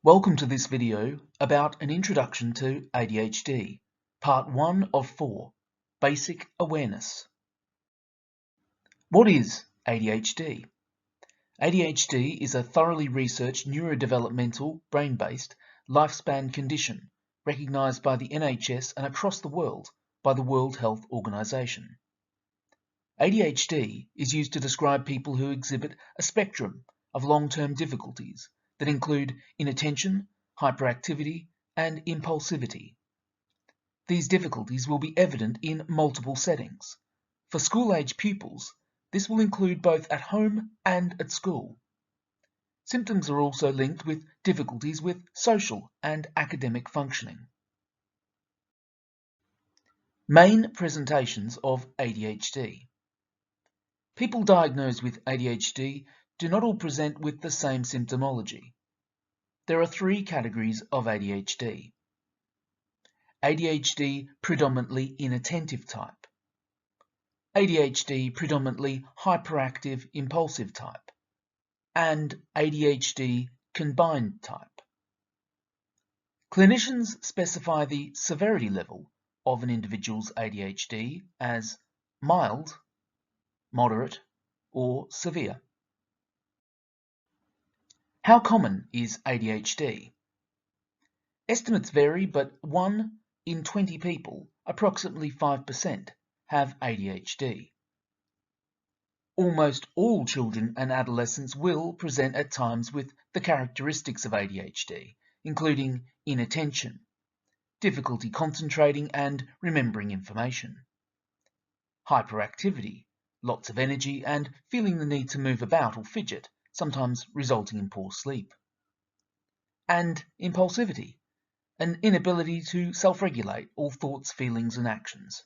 Welcome to this video about an introduction to ADHD, part 1 of 4, Basic Awareness. What is ADHD? ADHD is a thoroughly researched neurodevelopmental, brain-based, lifespan condition recognised by the NHS and across the world by the World Health Organization. ADHD is used to describe people who exhibit a spectrum of long-term difficulties that include inattention, hyperactivity, and impulsivity. These difficulties will be evident in multiple settings. For school-age pupils, this will include both at home and at school. Symptoms are also linked with difficulties with social and academic functioning. Main presentations of ADHD. People diagnosed with ADHD do not all present with the same symptomology. There are 3 categories of ADHD. ADHD predominantly inattentive type, ADHD predominantly hyperactive impulsive type, and ADHD combined type. Clinicians specify the severity level of an individual's ADHD as mild, moderate, or severe. How common is ADHD? Estimates vary, but 1 in 20 people, approximately 5%, have ADHD. Almost all children and adolescents will present at times with the characteristics of ADHD, including inattention, difficulty concentrating and remembering information, hyperactivity, lots of energy, and feeling the need to move about or fidget, sometimes resulting in poor sleep, and impulsivity, an inability to self-regulate all thoughts, feelings, and actions.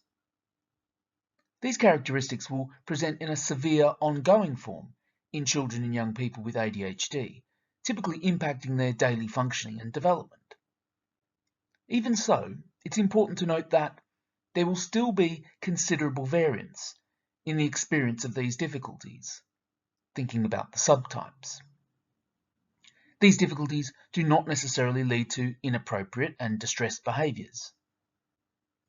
These characteristics will present in a severe, ongoing form in children and young people with ADHD, typically impacting their daily functioning and development. Even so, it's important to note that there will still be considerable variance in the experience of these difficulties, thinking about the subtypes. These difficulties do not necessarily lead to inappropriate and distressed behaviours.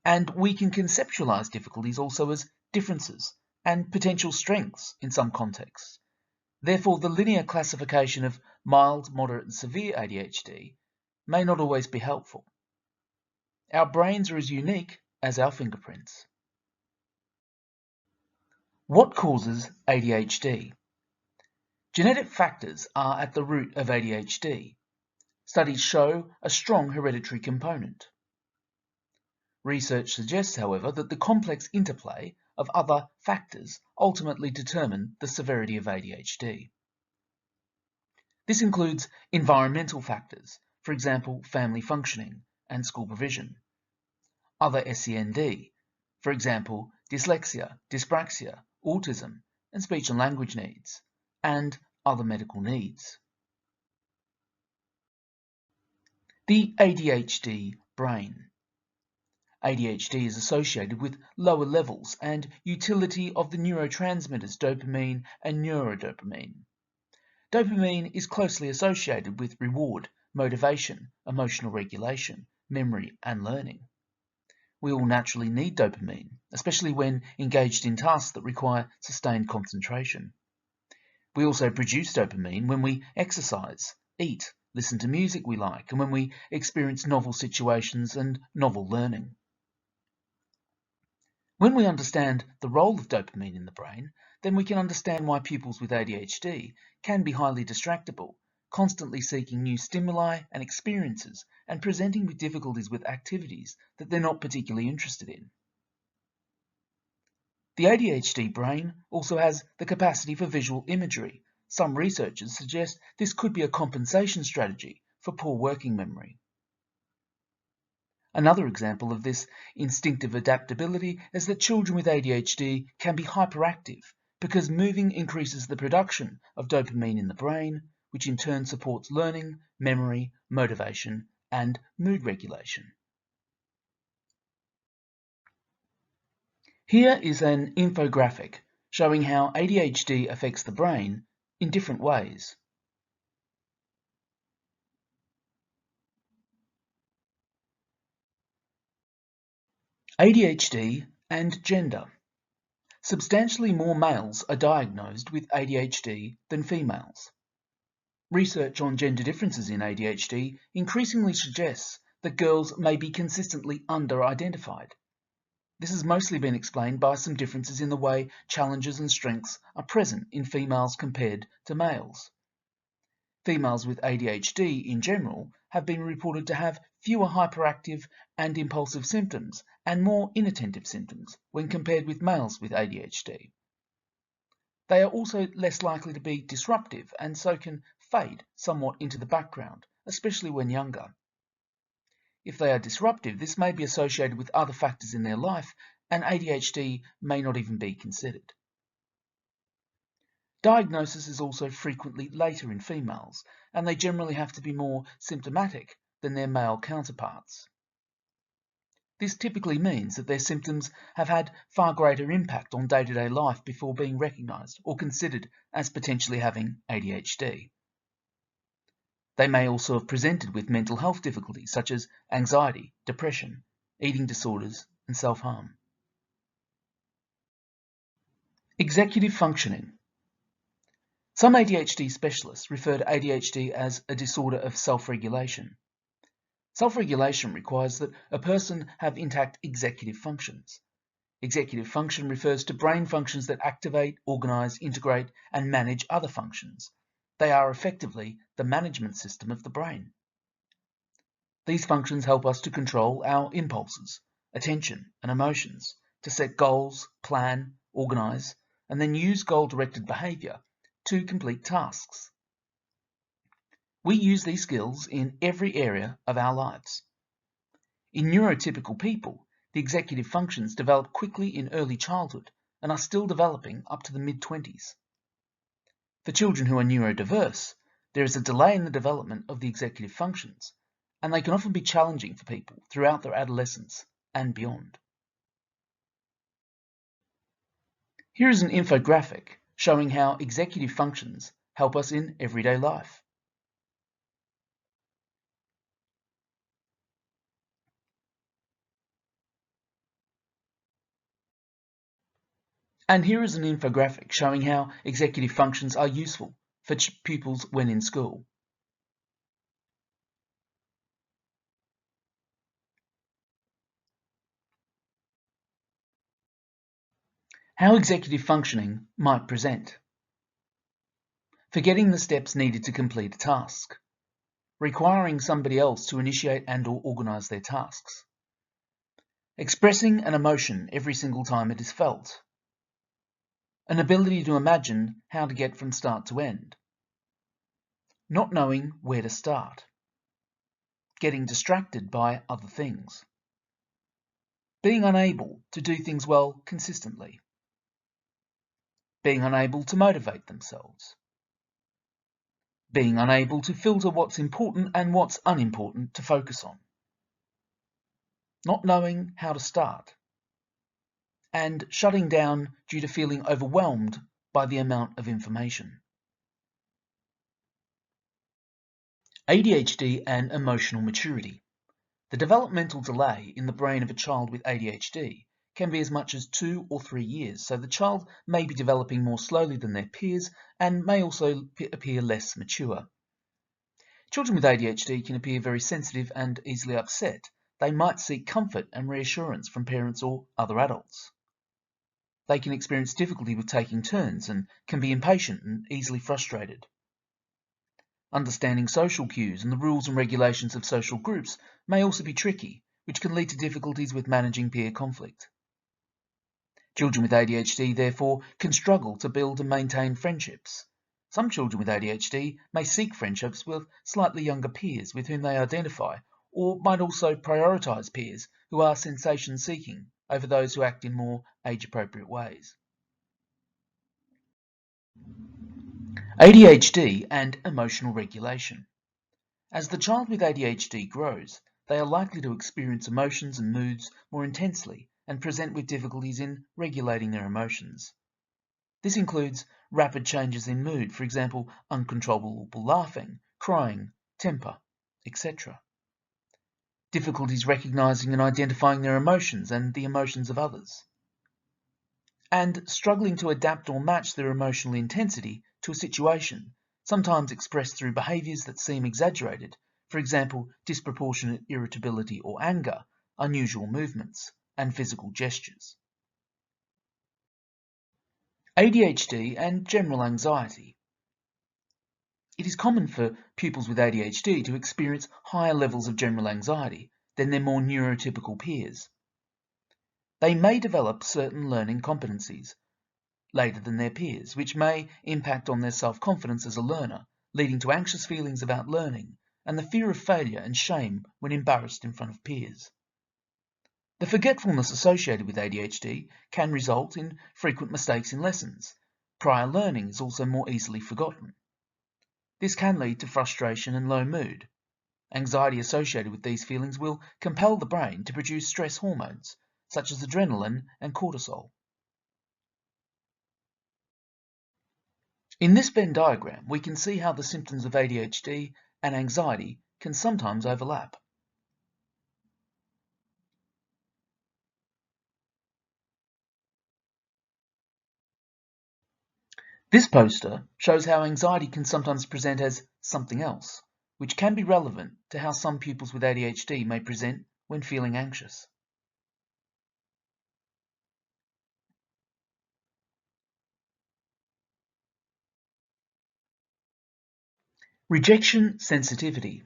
And we can conceptualize difficulties also as differences and potential strengths in some contexts. Therefore, the linear classification of mild, moderate, and severe ADHD may not always be helpful. Our brains are as unique as our fingerprints. What causes ADHD? Genetic factors are at the root of ADHD. Studies show a strong hereditary component. Research suggests, however, that the complex interplay of other factors ultimately determine the severity of ADHD. This includes environmental factors, for example, family functioning and school provision, other SEND, for example, dyslexia, dyspraxia, autism, and speech and language needs, and other medical needs. The ADHD brain. ADHD is associated with lower levels and utility of the neurotransmitters dopamine and neurodopamine. Dopamine is closely associated with reward, motivation, emotional regulation, memory, and learning. We all naturally need dopamine, especially when engaged in tasks that require sustained concentration. We also produce dopamine when we exercise, eat, listen to music we like, and when we experience novel situations and novel learning. When we understand the role of dopamine in the brain, then we can understand why pupils with ADHD can be highly distractible, constantly seeking new stimuli and experiences, and presenting with difficulties with activities that they're not particularly interested in. The ADHD brain also has the capacity for visual imagery. Some researchers suggest this could be a compensation strategy for poor working memory. Another example of this instinctive adaptability is that children with ADHD can be hyperactive because moving increases the production of dopamine in the brain, which in turn supports learning, memory, motivation, and mood regulation. Here is an infographic showing how ADHD affects the brain in different ways. ADHD and gender. Substantially more males are diagnosed with ADHD than females. Research on gender differences in ADHD increasingly suggests that girls may be consistently under-identified. This has mostly been explained by some differences in the way challenges and strengths are present in females compared to males. Females with ADHD in general have been reported to have fewer hyperactive and impulsive symptoms and more inattentive symptoms when compared with males with ADHD. They are also less likely to be disruptive and so can fade somewhat into the background, especially when younger. If they are disruptive, this may be associated with other factors in their life, and ADHD may not even be considered. Diagnosis is also frequently later in females, and they generally have to be more symptomatic than their male counterparts. This typically means that their symptoms have had far greater impact on day-to-day life before being recognised or considered as potentially having ADHD. They may also have presented with mental health difficulties such as anxiety, depression, eating disorders, and self-harm. Executive functioning. Some ADHD specialists refer to ADHD as a disorder of self-regulation. Self-regulation requires that a person have intact executive functions. Executive function refers to brain functions that activate, organize, integrate, and manage other functions. They are effectively the management system of the brain. These functions help us to control our impulses, attention, and emotions, to set goals, plan, organize, and then use goal-directed behavior to complete tasks. We use these skills in every area of our lives. In neurotypical people, the executive functions develop quickly in early childhood and are still developing up to the mid-20s. For children who are neurodiverse, there is a delay in the development of the executive functions, and they can often be challenging for people throughout their adolescence and beyond. Here is an infographic showing how executive functions help us in everyday life. And here is an infographic showing how executive functions are useful for pupils when in school. How executive functioning might present. Forgetting the steps needed to complete a task. Requiring somebody else to initiate and/or organize their tasks. Expressing an emotion every single time it is felt. An ability to imagine how to get from start to end. Not knowing where to start. Getting distracted by other things. Being unable to do things well consistently. Being unable to motivate themselves. Being unable to filter what's important and what's unimportant to focus on. Not knowing how to start. And shutting down due to feeling overwhelmed by the amount of information. ADHD and emotional maturity. The developmental delay in the brain of a child with ADHD can be as much as 2 or 3 years, so the child may be developing more slowly than their peers and may also appear less mature. Children with ADHD can appear very sensitive and easily upset. They might seek comfort and reassurance from parents or other adults. They can experience difficulty with taking turns and can be impatient and easily frustrated. Understanding social cues and the rules and regulations of social groups may also be tricky, which can lead to difficulties with managing peer conflict. Children with ADHD, therefore, can struggle to build and maintain friendships. Some children with ADHD may seek friendships with slightly younger peers with whom they identify, or might also prioritize peers who are sensation-seeking over those who act in more age-appropriate ways. ADHD and emotional regulation. As the child with ADHD grows, they are likely to experience emotions and moods more intensely and present with difficulties in regulating their emotions. This includes rapid changes in mood, for example, uncontrollable laughing, crying, temper, etc. difficulties recognizing and identifying their emotions and the emotions of others, and struggling to adapt or match their emotional intensity to a situation, sometimes expressed through behaviours that seem exaggerated, for example, disproportionate irritability or anger, unusual movements, and physical gestures. ADHD and general anxiety. It is common for pupils with ADHD to experience higher levels of general anxiety than their more neurotypical peers. They may develop certain learning competencies later than their peers, which may impact on their self-confidence as a learner, leading to anxious feelings about learning and the fear of failure and shame when embarrassed in front of peers. The forgetfulness associated with ADHD can result in frequent mistakes in lessons. Prior learning is also more easily forgotten. This can lead to frustration and low mood. Anxiety associated with these feelings will compel the brain to produce stress hormones, such as adrenaline and cortisol. In this Venn diagram, we can see how the symptoms of ADHD and anxiety can sometimes overlap. This poster shows how anxiety can sometimes present as something else, which can be relevant to how some pupils with ADHD may present when feeling anxious. Rejection sensitivity.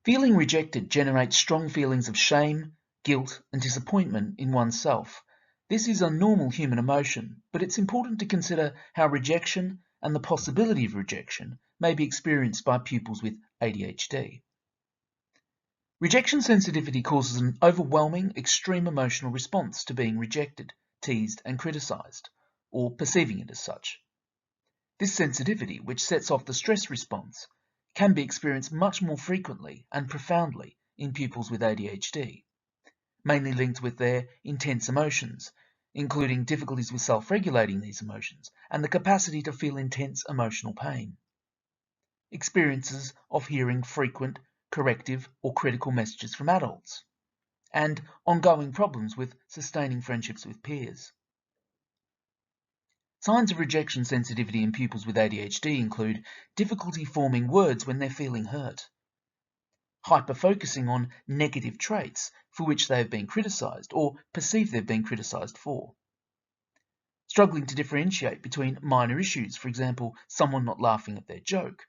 Feeling rejected generates strong feelings of shame, guilt, and disappointment in oneself. This is a normal human emotion, but it's important to consider how rejection and the possibility of rejection may be experienced by pupils with ADHD. Rejection sensitivity causes an overwhelming, extreme emotional response to being rejected, teased, and criticized, or perceiving it as such. This sensitivity, which sets off the stress response, can be experienced much more frequently and profoundly in pupils with ADHD, mainly linked with their intense emotions, including difficulties with self-regulating these emotions and the capacity to feel intense emotional pain. Experiences of hearing frequent, corrective, or critical messages from adults, and ongoing problems with sustaining friendships with peers. Signs of rejection sensitivity in pupils with ADHD include difficulty forming words when they're feeling hurt, hyper-focusing on negative traits for which they have been criticized or perceive they've been criticized for, struggling to differentiate between minor issues, for example, someone not laughing at their joke,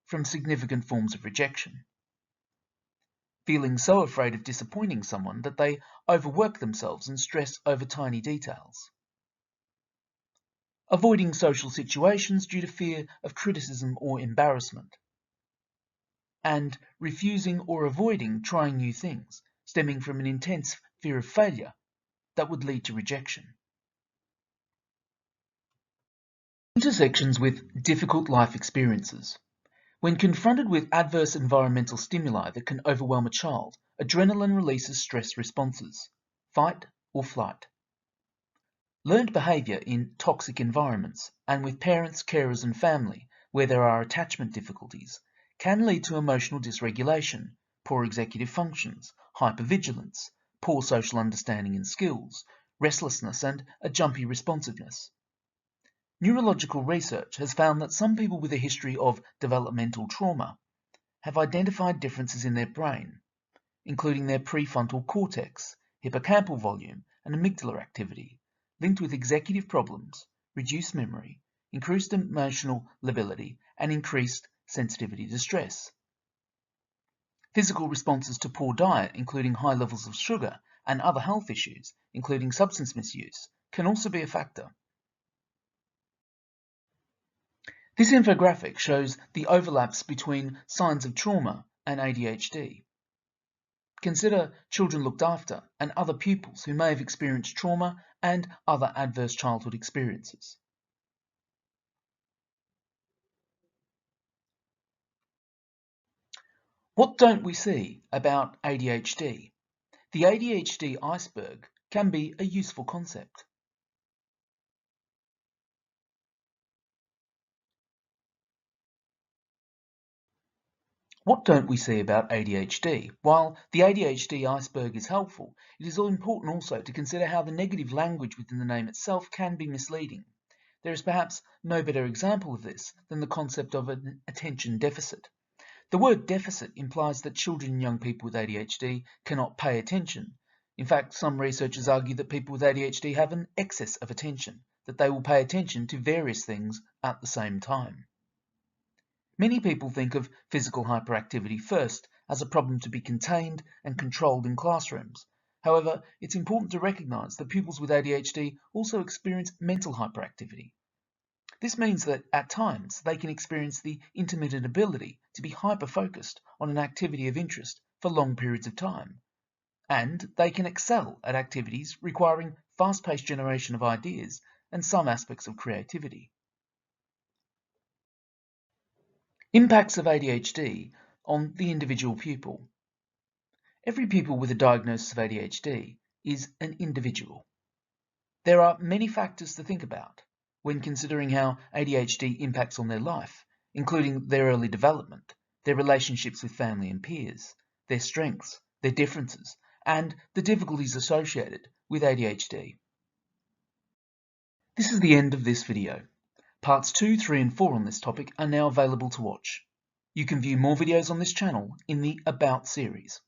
from significant forms of rejection, feeling so afraid of disappointing someone that they overwork themselves and stress over tiny details, avoiding social situations due to fear of criticism or embarrassment, and refusing or avoiding trying new things, stemming from an intense fear of failure that would lead to rejection. Intersections with difficult life experiences. When confronted with adverse environmental stimuli that can overwhelm a child, adrenaline releases stress responses, fight or flight. Learned behavior in toxic environments and with parents, carers, and family where there are attachment difficulties can lead to emotional dysregulation, poor executive functions, hypervigilance, poor social understanding and skills, restlessness, and a jumpy responsiveness. Neurological research has found that some people with a history of developmental trauma have identified differences in their brain, including their prefrontal cortex, hippocampal volume, and amygdala activity, linked with executive problems, reduced memory, increased emotional lability, and increased sensitivity to stress. Physical responses to poor diet, including high levels of sugar, and other health issues, including substance misuse, can also be a factor. This infographic shows the overlaps between signs of trauma and ADHD. Consider children looked after and other pupils who may have experienced trauma and other adverse childhood experiences. What don't we see about ADHD? The ADHD iceberg can be a useful concept. What don't we see about ADHD? While the ADHD iceberg is helpful, it is important also to consider how the negative language within the name itself can be misleading. There is perhaps no better example of this than the concept of an attention deficit. The word deficit implies that children and young people with ADHD cannot pay attention. In fact, some researchers argue that people with ADHD have an excess of attention, that they will pay attention to various things at the same time. Many people think of physical hyperactivity first as a problem to be contained and controlled in classrooms. However, it's important to recognise that pupils with ADHD also experience mental hyperactivity. This means that at times they can experience the intermittent ability to be hyper-focused on an activity of interest for long periods of time, and they can excel at activities requiring fast-paced generation of ideas and some aspects of creativity. Impacts of ADHD on the individual pupil. Every pupil with a diagnosis of ADHD is an individual. There are many factors to think about when considering how ADHD impacts on their life, including their early development, their relationships with family and peers, their strengths, their differences, and the difficulties associated with ADHD. This is the end of this video. Parts 2, 3 and 4 on this topic are now available to watch. You can view more videos on this channel in the About series.